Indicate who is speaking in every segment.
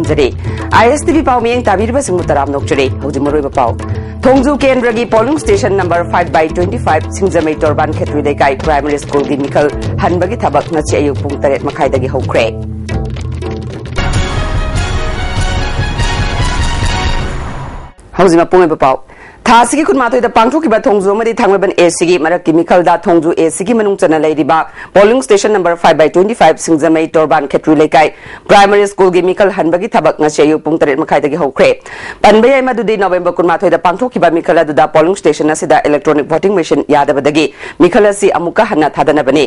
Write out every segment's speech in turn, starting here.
Speaker 1: ꯇꯝꯖꯔꯦ ISTV ꯄꯥꯎ ꯃꯤꯌꯦꯡ ꯇꯥꯕꯤꯔꯤꯕ ꯁꯤꯡꯕꯨ ꯇꯔꯥꯝ ꯅꯣꯛꯆꯔꯦ ꯍꯧꯖꯤꯛ ꯃꯔꯨꯑꯣꯏꯕ ꯄꯥꯎ ꯊꯣꯡꯖꯨ ꯀꯦꯟꯗ꯭ꯔꯒꯤ polling station number 5/25 Singjamei Torban Khetri Leikai primary ꯁ꯭ꯀꯨꯜꯒꯤ ꯃꯤꯈꯜ ꯍꯟꯕꯒꯤ ꯊꯕꯛ ꯉꯁꯤ ꯑꯌꯨꯛ ꯄꯨꯡ 8:30ꯗꯒꯤ ꯍꯧꯈ꯭ꯔꯦ ꯍꯧꯖꯤꯛ ꯃꯄꯨꯡ ꯑꯣꯏꯕ ꯄꯥꯎ थासिगी कुनमाथोइदा पांगथोकिबा थोंजु अमदि थांगलबन एसीगी मरकि मिखलदा थोंजु एसीगी मनुंग चना लैरिबा polling station number 5/25 Singjamei Torban Khetri Leikai primary school गी मिखल हनबगी थबक ngasi ayu pung 8:30 hokre panbay madudi November कुनमाथोइदा पांगथोकिबा मिखल अदुदा पोलिंग स्टेशन असिदा इलेक्ट्रॉनिक वोटिंग मशीन यादबदगी मिखल असि अमुका हन्ना थादनबनी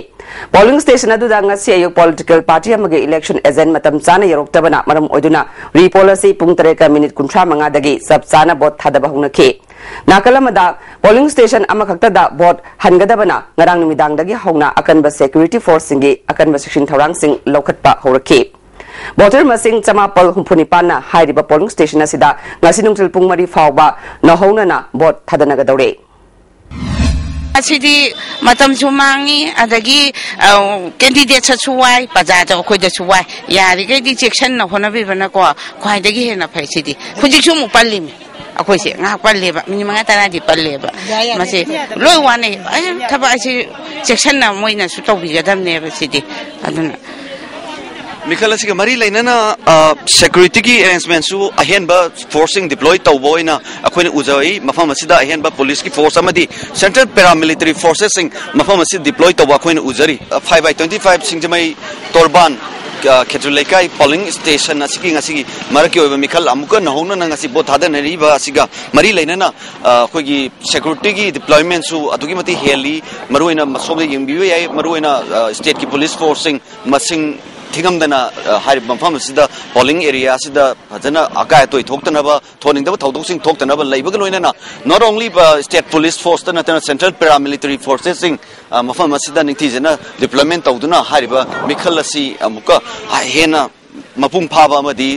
Speaker 1: पोलिंग स्टेशन अदुदा ngasi ayu पॉलिटिकल पार्टी अमगे इलेक्शन एजेंट मतम चाना यरोक्तबना मरम ओइदुना रिपोल असि पुंग 3:35 दगी सब चाना बोट थादबा हुनखे नाकलमदा पोलिंग स्टेशन अमखक्तदा बोट हनगदबना ngarang nimidangdagi hawna akanba security force singi akanba section thorang sing lokhatpa hawrakhi voter masing chamapal humphunipan na hairiba polling station asida ngasi nungtil pung 3 fawba nahawna na bot thadanagadore
Speaker 2: asidi matam sumangi adagi candidate sa suwai pajaja ko da suwai yari kai di section na honabi bana ko khwai dagi hena phai sidi khujik su mu pallim akhoi se nga palle ba mini manga tara di palle ba mase loi wane thaba asi section na moina su to bi gadam ne ba sidi aduna
Speaker 3: Mikhala siga mari lainana security ki arrangement su ahen ba forcing deploy tawboina akhoi ujai mafam asida ahen ba police ki force amadi central paramilitary forces sing mafam asid deploy tawba akhoi ujari 5/25 singjamai torban Ketulekai polling station asiki ngasigi maraki oiba mikhal amuka nahona na ngasi bot hada nari ba asiga mari lainana khoigi security ki deployment su adugi mati heli maruina masobe yingbiwe yai maruina state ki police forcing masing thingam dana hari bamfam sida polling area sida phajana akai toi thoktana ba thoning da thodok sing thoktana ba leiba loina not only state police force na central paramilitary forces sing mafam sida ningthi jena deployment tawduna hari ba mikhal asi amuka hena mapung phaba amadi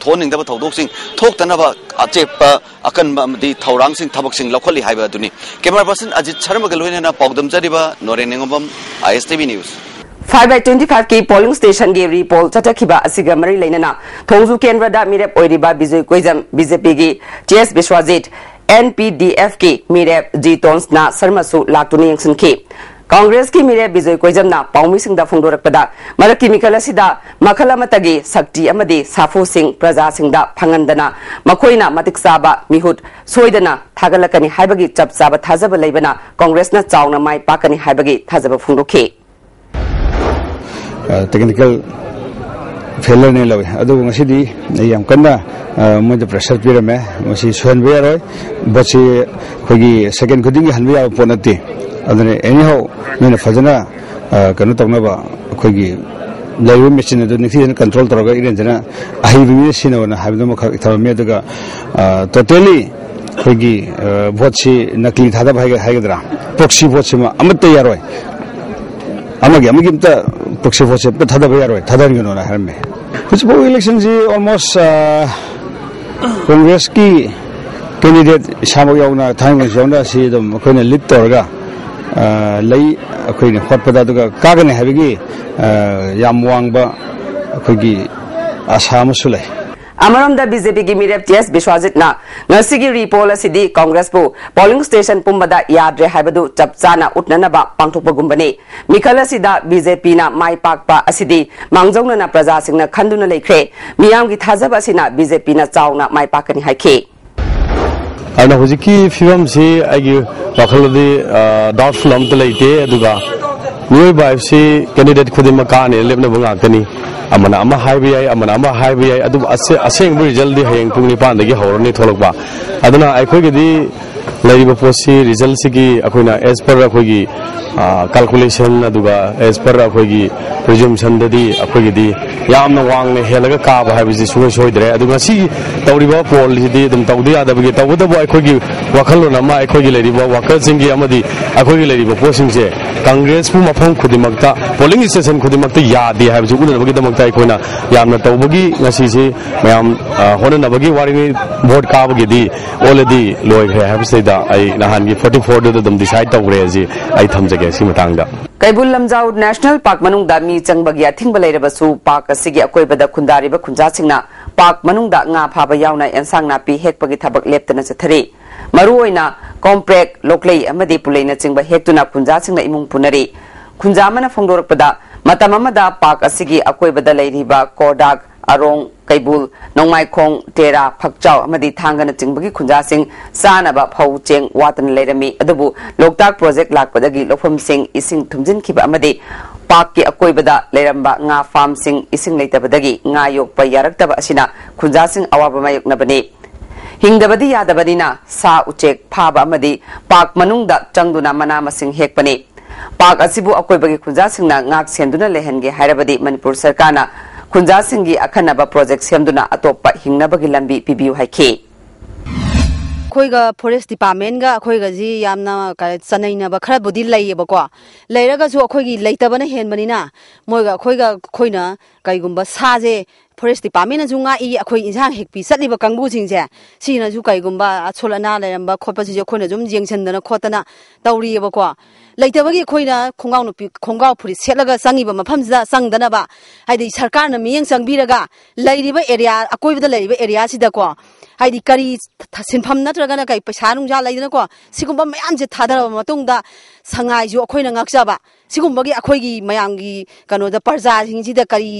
Speaker 3: thoning da thodok sing thoktana ba achepa akan amadi thorang sing thabak sing lokhali haiba duni camera person Ajit Sharma ga loina na pawdam jariba Norenengom ISTV news
Speaker 1: 5/25 की polling station की repoll चटखिबा असिगा मरी लेनना थोंजु केंद्रदा मिरेप ओइरिबा Bijay Koijam BJP की TS विश्वाजित एनपीडीएफ की मिरेप जीतोन्स ना शर्मासु लाक्तुनि यंगसनखि कांग्रेस की मिरेप बिजय कोइजम ना पाउमी सिंह दा फोंदोरकपदा मरकी मिखल असिदा मखल अमतगी शक्ति अमदी साफो सिंह प्रजा सिंह दा फंगंदना मखोइना मतिक साबा मिहुत सोइदना थागलकनि हाइबगी चपचाबा थाजबा लेबना कांग्रेस ना चावना माइ पाकनि हाइबगी थाजबा फोंदोखि
Speaker 4: technical failure ne lawe adu ngasi di yam kanna mo de pressure pira me ngasi swen be roi bochi khogi second khuding hanbi ya ponati adune anyhow mena fajana kanu tawna ba khogi laiwe machine do nixi control toroga iren jana ahi bi sina wana habdo mo khar me daga totally khogi bochi nakli thada bhai haidra proxy bochi ma amatta yaroi amagi mta proxy vote pe thada bayaroi thada ngino na harme which election ji almost congress ki candidate samog yauna thang yauna si dum koina lead torga lei koina hotpada duga kagane habigi yam wangba kogi asam sulai
Speaker 1: अमरमदा BJP की मिरेप TS विश्वाजित ना ngasi repoll असिदी Congress पु polling station पुंबदा याद्रे हाइबदु चपचाना उटननबा पांगथोकबगुंबने मिखल असिदा BJP ना माइ पाकपा असिदी मांगजौना प्रजा सिंगना खंदुना लेख्रे मियामगी थाजब असिना BJP ना चावना माइ पाकनि हाइखे
Speaker 5: ana hojiki film se agi wakhaladi doubtful am to leite aduga new vibe se candidate khudima ka ne lebna bunga tani amana ama highway amana ama highway adu aseng result di hayeng pungni pan dagi horoni tholokba aduna akhoi gi laiba posi result sigi akoina as per akhoi calculation aduga as per akhoi presumption dadi akhoi di yamna wangne helaga ka ba haibisi suwe soidre aduga si tawriba poll di dum tawdi adabagi tawda akhoi wakhalona ma akhoi laiba wakal singi amadi akhoi laiba posing se Congress Pu मफम खुदिमक्ता polling station खुदिमक्ता यादि हाइबजु उनबगी दमक्ता अखोना यामना तौबगी ngasi se mayam honanabagi warini vote kaabagi di already loigre habseida ai nahan gi 44 da dum decide tawre ji ai thamjage si matangda
Speaker 1: Kaibul Lamjau National Park manung da mi changbagi athingba leirabasu park asigi akoibada khundariba khunja singna पाक मनुंगदा nga phaba yauna ensang na pi hekpagi thabak leptana chathari maru oina comprek loklei amadi puleina chingba hektuna khunja singna imung punari khunja mana phongdorpada matam amada pak asigi akoibada leiriba kodak arong kaibul nongmai khong tera phakchau amadi thangana chingbagi khunja sing sanaba phau cheng watan leirami adubu loktak project lakpadagi lofam sing ising thumjin khiba amadi पाक की अकोइबदा लेरंबा nga farm sing ising leitabadagi nga yokpa yaraktaba asina khunja sing awaba mayoknabani hingdabadi yadabadina sa uchek phaba amadi pak manungda changduna mana masing hekpani pak asibu akoibagi khunja singna ngak senduna lehenge hairabadi manipur sarkarna khunja singgi akhanaba project semduna atoppa hingnabagi lambi pibiu haike
Speaker 6: खोइगा forest department गा खोइगा जी यामना का चनैना खरा बुदी लैयेबको लैरगा जो खोइगी लैतबना हेनबनिना मोइगा खोइगा खोइना काइगुम्बा साजे forest department जो nga I अखोइ इंजांग हेकपि चलिबा कांगबु सिंजे सिना जु काइगुम्बा अछोलना लेरंबा खोपसि जो खोइना जुम जेंगसनदना खोतना तौरियेबको लैतबगी खोइना खोंगाउ नुपि खोंगाउ फुरि सेलगा संगिबा मफमजा संगदनाबा हाइदि सरकारना मियंग संगबिरगा लैरिबा एरिया अकोइबदा लैरिबा एरिया सिदको हाइदि करी सिनफम नत्रगना कई पैसा नुजा लैदनाको सिगुम्बा मयामजे थादरबा मतुंगदा संगाइजु अखोइना ngakjaba सिगुम्बगी अखोइगी मयामगी कनोदा प्रजा सिंगजिदा करी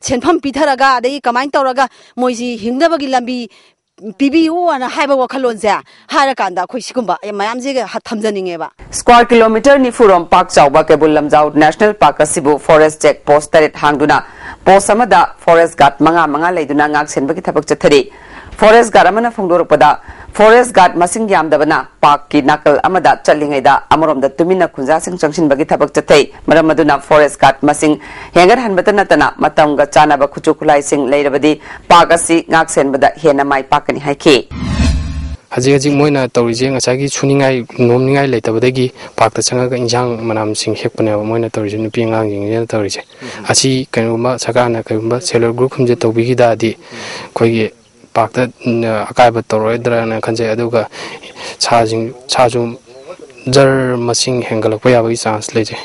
Speaker 6: सेनफम पिथरगा दei कमाइन तौरगा मोइजी हिंगदबगी लंबी पिबिउ अना हाइबा वखलोनजे हारकांदा अखोइ सिगुम्बा मयामजे थमजनिंगेबा
Speaker 1: स्क्वायर किलोमीटर निफुरम पाक चाउबा केबुल लमजाउ नेशनल पार्क असिबु फॉरेस्ट चेक पोस्ट तरेट हांगदुना पोस्ट अमदा फॉरेस्ट गार्ड मंगा लेदुना ngak senbagi thabak chathari forest guard अमना फोंदोरपदा फॉरेस्ट गार्ड मसिंग यामदबना पार्क की नाकल अमदा चलिंगैदा अमरोमदा तुमिना खुंजा सिंग चंगसिनबगी थबक चथै मरमदुना फॉरेस्ट गार्ड मसिंग हेंगर हनबता नतना मतंगा चानाबा खुचु खुलाई सिंग लेरबदी पार्क असि ngak senbada हेना माइ पाकनि हाइखे
Speaker 7: हजी हजी मोइना तौरिजे ngसागी छुनिंगाई नोमनिंगाई लेतबदगी पाकता चंगा इंजांग मनाम सिंग हेकपने मोइना तौरिजे नुपि ngang ying तौरिजे असि कनुमा सकाना कनुमा सेलर ग्रुप खुमजे तौबिगी दादी खोइगे पाकता अकायबा तौरोइद्राना खंजे अदुगा छाजु जर मसिंग हेंगलकपा याबगी चांस लेजे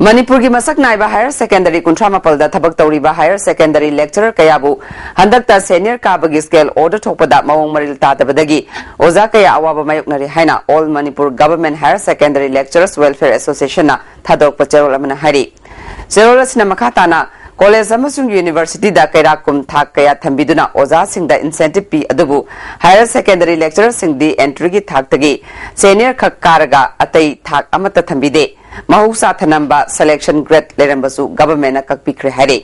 Speaker 1: मणिपुर की मसक नाइबा हायर सेकेंडरी कुंट्रा मपलदा थबक तौरीबा हायर सेकेंडरी लेक्चरर कयाबु हंदकता सीनियर काबगी स्केल ऑर्डर थोपदा मवंग मरिल तादबदगी ओजा कया अवाबा मायोकनरी हाइना all Manipur government higher secondary lecturers welfare association ना थादोकपा चेरोल अमना हारी चेरोल सिना मखाताना कॉलेज अमसुंग यूनिवर्सिटी दा कैराकुम थाक कया थंबिदुना ओजा सिंह दा इंसेंटिव पी अदुबु हायर सेकेंडरी लेक्चरर सिंह दी एंट्री की थाक तगी सीनियर खक कारगा अतई थाक अमत थंबिदे महूसा थनंबा सिलेक्शन ग्रेड लेरंबसु गवर्नमेंट ककपिख्रे हारे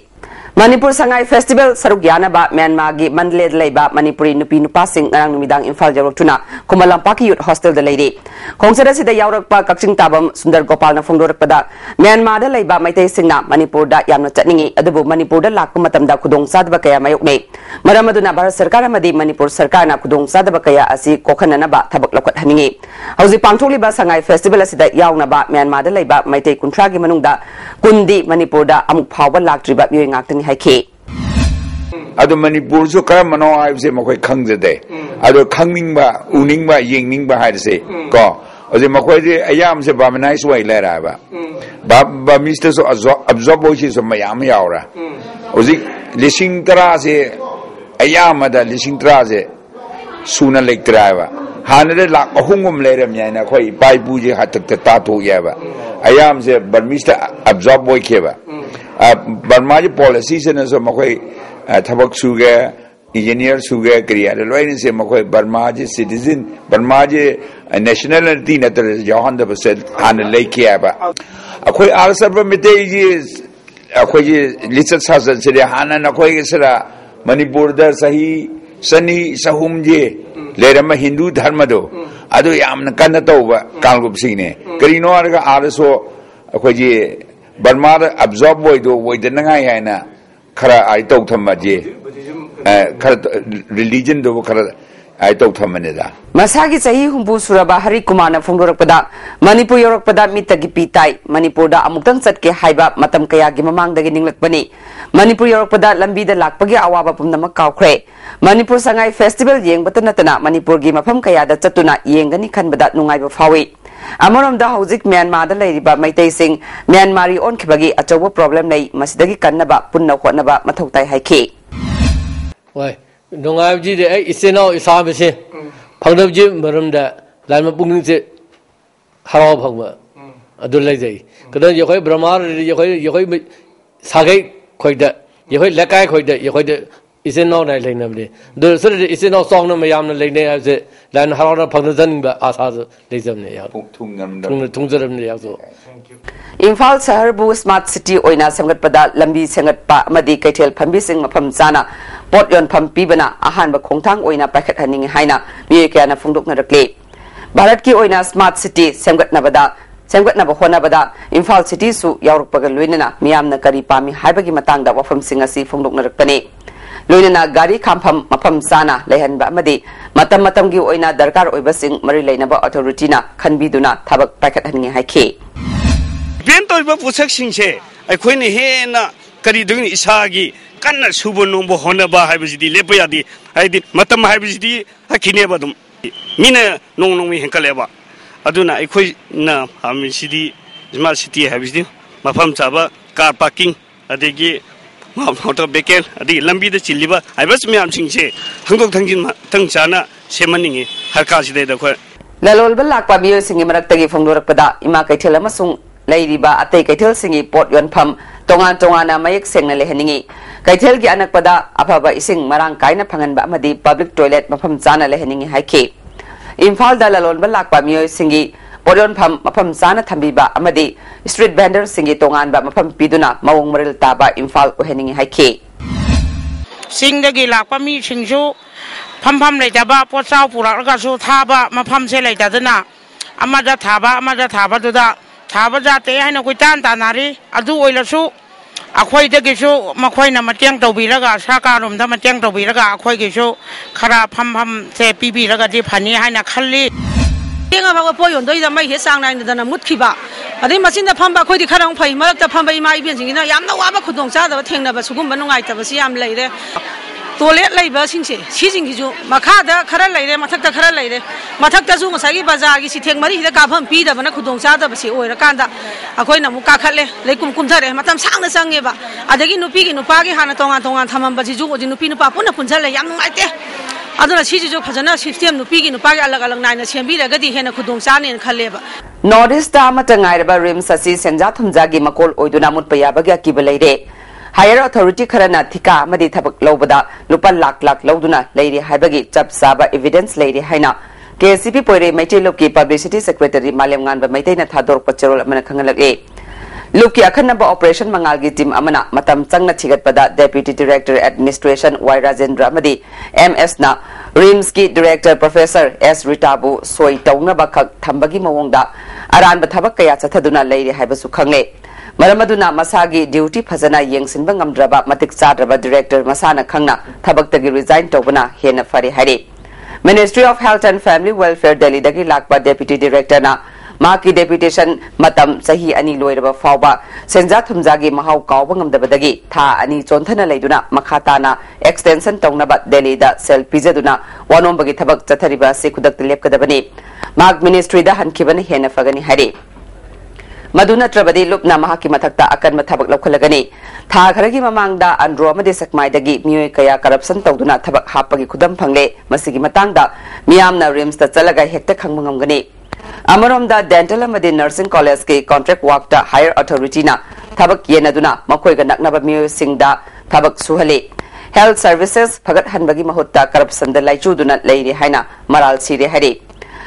Speaker 1: मणिपुर संगाई फेस्टिवल सरुक यानबा म्यांमार की मंडले लेबा मणिपुरी नुपी नुपा सिंह ngarang numidang imphal jarokthuna kumalampa ki youth hostel da leire khongsada sida yaurakpa kakching tabam sundar gopal na phongdorpada Myanmar da leiba maitai singna manipur da yamna chatningi adubu manipur da lakpa matamda khudong sadba kaya mayokne maramaduna bharat sarkar amadi manipur sarkar na khudong sadba kaya asi kokhanana ba thabak lokhat haningi hauji pangthokli ba sangai festival asida yauna ba Myanmar da leiba maitai kunthra gi manungda kundi manipur da amuk phawba laktriba myoi ngaktani हाइखे
Speaker 8: अदो मणिपुर जो करम मनो आइबसे मखोय खंगजदे अदो खंगनिंगबा उनिंगबा येंगनिंगबा हाइसे को अजे मखोय जे अयाम से बामनाइस वाइ लेराबा बा मिस्टर सो अब्जॉर्ब होइसे सो मयाम यावरा अजे लिसिंग तरा से अयाम दा लिसिंग तरा से सुना लेक्तराबा हानदे लाख अहुंगम लेरम याना खोय पाइ पूजे हातक तातो याबा अयाम से बर्मिस्टर अब्जॉर्ब होइखेबा बर्मा जी पॉलिसी से न सो मखोय थबक सुगे इंजीनियर सुगे क्रिया लोइन से मखोय बर्मा जी सिटीजन बर्मा जी नेशनलिटी नतर जहान द से हान लेकियाबा अखोय आर सर्व मिते जी अखोय जी लिचत सासन से हान न खोय सरा मणिपुर द सही सनी सहुम जी लेरम हिंदू धर्म दो अदो यामन कन्न तौबा कालगुप सिंगने करिनो आरगा आरसो अखोय जी बर्मा अब्जॉर्ब वोइदनगाई है ना खरा आई तो थम्मजे खरा रिलीजन दो खरा आई तो थम्मनेदा
Speaker 1: मसागी सही हुंबु सुरबा हरि कुमार ना फोंदोरकपदा मणिपुर योरकपदा मितगी पीताई मणिपुर दा अमुक्तंग चटके हाइबा मतम कया गी ममांगदगी निंगलकपनी मणिपुर योरकपदा लंबी दा लाकपगी अवाबा पुमनमक कावख्रे मणिपुर संगाई फेस्टिवल येंगबत नतना मणिपुर गी मफम कया दा चतुना येंगनी खनबदा नुंगाइबा फावी अमरोमदा हौजिक म्यांमार दा लेरिबा मैतै सिंह म्यांमारी ओनखिबगी अचौबा प्रॉब्लम नै मसिदगी कन्नबा पुन्ना होनबा मथौताई हाइखे
Speaker 9: ओय ꯅꯨꯡꯉꯥꯏꯕꯁꯤ ꯑꯩ ꯏꯆꯤꯟ ꯏꯅꯥꯎ ꯏꯁꯥꯕꯁꯦ ꯐꯪꯗꯕꯁꯤ ꯃꯔꯝꯗ ꯂꯥꯏꯃ ꯄꯨꯛꯅꯤꯡꯁꯦ ꯍꯔꯥꯎ ꯐꯪꯕ ꯑꯗꯨ ꯂꯩꯖꯩ ꯀꯗꯥ ꯑꯩꯈꯣꯏ ꯕ꯭ꯔꯍ꯭ꯃꯥ ꯑꯩꯈꯣꯏ ꯁꯥꯒꯩ ꯈꯣꯏꯗ ꯑꯩꯈꯣꯏ ꯂꯩꯀꯥꯏ ꯈꯣꯏꯗ ꯑꯩꯈꯣꯏꯗ ꯏꯆꯤꯟ ꯏꯅꯥꯎ ꯅꯥꯏ ꯂꯩꯅꯕꯅꯤ ꯑꯗꯨ ꯁꯤꯗꯤ ꯏꯆꯤꯟ ꯏꯅꯥꯎ ꯆꯥꯎꯅ ꯃꯌꯥꯝꯅ ꯂꯩꯅꯩ ꯍꯥꯏꯕꯁꯦ ꯂꯥꯏꯅ ꯍꯔꯥꯎꯅ ꯐꯪꯅꯖꯅꯤꯡꯕ ꯑꯁꯥꯁꯨ ꯂꯩꯖꯕꯅꯤ ꯊꯨꯡꯖꯔꯕꯅꯤ ꯌꯥꯎꯁꯨ
Speaker 1: Imphal Saharbu Smart City Oina Sangatpada Lambi Sangatpa Amadi Kaitel Pambising Mapam Sana Port Yon Pampibana Ahanba Kongtang Oina Packet Haning Haina Miekana Funduk Narakle Barat Ki Oina Smart City Sangat Nabada Sangat Nabahona Bada Imphal City Su Yaurpagal Luinana Miam Nakari Pami Hibagi Matanga Wafam Singasi Funduk Narakpane Luinana Gari Kampam Mapam Sana Lehan Bamadi Matam Matamgi Oina Darkar Oibasing Marilainaba Authority na Kanbiduna Tabak Packet Haning Haike
Speaker 10: Bento iba pusak singse ai khoi ni he na kari dung isagi kanna subo nombo hona ba haibidi lepa yadi haidi matam haibidi hakine ba dum mina nong nong mi henkale ba aduna ai khoi na ami sidi smart city haibidi mafam chaba car parking adegi motor bekel adi lambi da chiliba haibas mi am singse hangdok thangjin tang chana semaningi har ka side da khoi
Speaker 1: lalol balak pa biyo singi marak tagi fongdorak pada ima kaithela masung Ladiba Ate Kaitel Singi Port Yon Pam Tongan Tongana Mayak Seng Leheningi Kaitel Gi Anak Pada Apaba Ising Marang Kaina Panganba Amadi Public Toilet Mapam Zana Leheningi Haike Imphal Dalalon Balak Pamio Singi Port Yon Pam Mapam Zana Tambiba Amadi Street Vendor Singi Tongan Ba Mapam Piduna Mawong Maril Taba Imphal Uheningi Haike
Speaker 2: Singdagi Lakpami Singju Pam Letaba Potsaw Purakasu Taba Mapam Seletadana Amada Taba Duda Taba Jate and Kutan Tanari, Adu Oilasu, Aquay de Gishu, Makoina Matang to Bilaga, Sakarum, the Matang to Bilaga, Aquay Gishu, Kara Pam, say Pibi Laga de Pani, Hana Kali.
Speaker 6: King of our boy on the May Sang and the Mutkiba. I think Masin the Pamba Kodi Karang Pay, Mark the Pamba might be in Yamna Kudong Sada, thing of a Sugumban Night of a Siam later. Toilet labor since seizing you, Makada, Karalade, Mataka Karalade, Mataka Zumasagi Bazagi, she take Marie the Kapam Pida, Manakudong Sada, or Kanda, Akoina Mukakale, Lekum Kuntare, Matam Sanga Sangeva, Adagino Pig in Upagi, Hanatonga, Tamam Bazizu, in Upino Papuna Punzala, Yam Mate. I don't see you Pazana system to Pig in Upagi Alagang Nine, Shambida, Gadi Hena Kudong Sani and Kaleva. Northeast Damatangai Rim Sasi, Senjatum Zagi Makol, Oidunamut Payabaga Kibalade. Higher authority Karana Tika Madi Tabak Lobada, Lupan Lak Loduna, Lady Habagi, Chap Saba, Evidence Lady Haina, KCP Pore, Mete Luki, Publicity Secretary Malemgan, but Maitena Tador Pachero Manakangalage. Luki Akanaba Operation Mangalgi Tim Amana, Matam Sangna Chigat Pada, Deputy Director Administration, Wairazen Madi, MS Na, Rimski Director Professor S. Ritabu, Soy Tauna Bakak, Tambagi Mawonda, Aran Batabakaya Sataduna, Lady Habasukangle. Maramaduna Masagi duty Pazana Yang Sinbangam Draba Matik Sadraba Director Masana Kangna Tabaktagi resigned Tobana Hena Fari Hari. Ministry of Health and Family Welfare Delhi Dagi Lakba Deputy Director Na Maki Deputation Matam Sahi Ani Loiraba Fauba Senjatum Zagi Mahau Kawangam Dabadagi Ta Ani Chontana Leduna Makatana Extension Tongnabat Delhi da Sel Pizaduna Wanombagi Tabak Tatariba Sekudak Lepkadabani Mag Ministry da Hankibani Hena Fagani Hari. Maduna Trabadi Lupna Mahaki Matakta Akan Matabak Lokalagani. Ta Karagi Mamangda and Romade Sakmai Dagi Mui Kaya Corruption Togduna Tabak Hapagi Kudam Pangle, Masigi Matanga, Miamna Rims the Talaga Hector Kangmangani. Amaramda Dental Amadi Nursing College contract worked higher authority na Tabak Yenaduna, Makoiga Naknaba Mu Singda, Tabak Suhale. Health Services, Pagat Hanbagi Mahutta, Corruption the Laichuduna Lady Haina, Maral Siri Hari.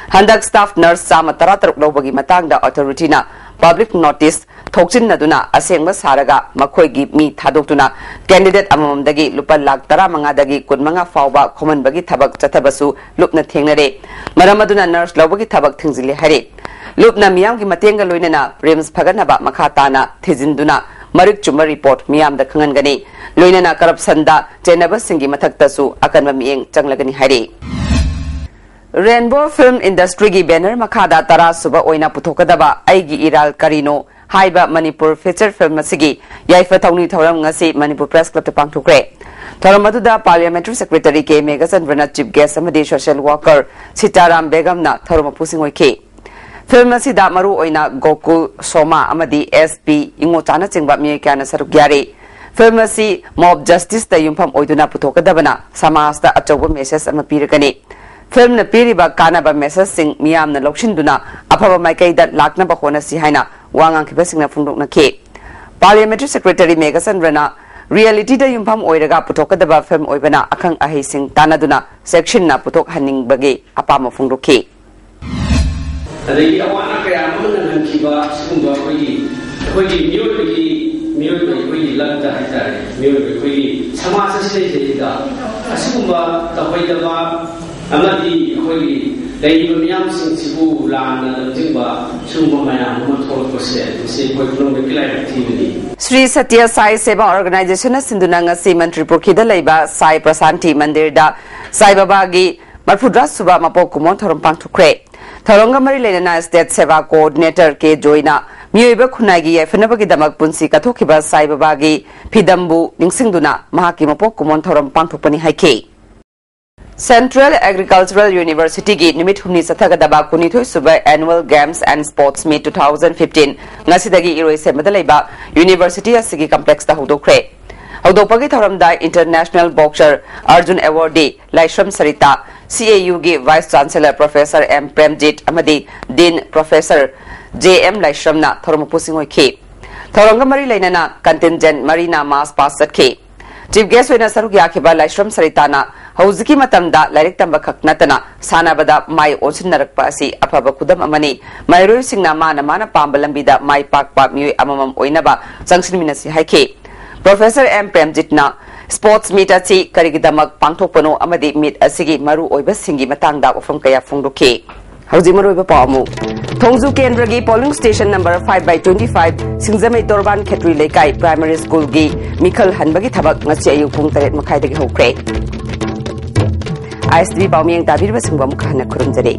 Speaker 6: Handak staff nurse Sama Taratar Lobagi Matanga authority na public notice Toksin Naduna, Asengma Saraga, Makoigi, Mi Tadotuna, candidate among Dagi, Lupa Lak Taramangadagi, Kudmanga Fauba, Common Bagi Tabak Tatabasu, Lupna Tingare, Maramaduna nurse Lobagi Tabak Tingzili Hari, Lupna Miamgi Matenga Luinana, Rims Paganaba Makatana, Tizinduna, Marik Chuma report, Miam the Kangani, Luinana Karapsanda, Jenaba Singi Mataktasu, Akanmamieng, Changlagani Hari. Rainbow Film Industry gi banner Makada Tara Suba Oina Putokadaba, Aigi Iral Karino, Haiba Manipur feature film Masigi, Yaifa Tony Thoram Ngasi, Manipur Press Club to Pangtukre. Thoramatuda Parliamentary Secretary K. Megasan Verna Chief Guest Amadi Social Worker, Sitaram Begamna, Thoroma Pusingwiki. Film Masida Maru Oina Gokul Soma Amadi SP, Ingotana Chingba Miakana Sarugyari.
Speaker 1: film asi mob justice ta yumpham oiduna puthokadabana samaj da achauba message ama piragani film na piriba kanaba message sing miyam na lokshinduna aphaba maikai da lakna ba khona si haina wangang khiba singna phungdokna ke parliamentary secretary megasan rana reality da yumpham oiraga puthokadaba film oibana akhang ahi sing tanaduna section na puthok haning bage apama phungdokhe
Speaker 11: adagi awana kaya amana nan khiba sumba kogi miyoy lamda haitare miyoy kogi samasa sile da asumba ta hoidaba amadi kogi dai miyam sing sibu lana jingba sumba maya mo thol ko se ko economic activity
Speaker 1: Sri Satya Sai Seva Organization Sinduna ngasi Manipur khida leiba Sai Prasanti Mandir da Sai Baba gi Marfudra Suba Mapo Kumon Thorom Pangthukre Thoronga Mari Lenana State Seva Coordinator K Joina Miyuiba Khunagi Yafanabagi Damak Punsi Kathokiba Sai Baba gi Phidambu Ningsingduna Mahaki Mapo Kumon Thorom Pangthukpani haike Central Agricultural University gi Nimit Humni Sathagadaba Kunithoi Suba Annual Games and Sports Meet 2015 ngasidagi iroi semada leiba University asigi complex da hodokre hodopagi thoramda International Boxer Arjun Awardee Laishram Sarita CAU gi Vice Chancellor Professor M Premjit amadi Dean Professor JM Laishramna thormupusingoi ke thoranga mari leinana contingent marina mass pass sakhe Chief guest wena saruk yakiba Laishram Saritana Hauziki matamda lairik tamba khaknatana sanabada mai onsinnarakpa asi afaba kudam amani mairoi singna mana pambalambida mai pakpa mioi amamam oinaba sangsinminasi haike Professor M Premjitna sports meet achi karigidamak pangthokpano amadi meet asigi maru oiba singi matangda ofam kaya phongdoke hauji maroiba pamu Thongju Kendragi polling station number 5/25 Singzamei Torban Khetri Lekai Primary School gi Mikhal Hanbagi thabak ngachi ayu pung 8 makhai dagi hokre ISTV Baumiyang Tabir Basingba Mukhana Kurumjare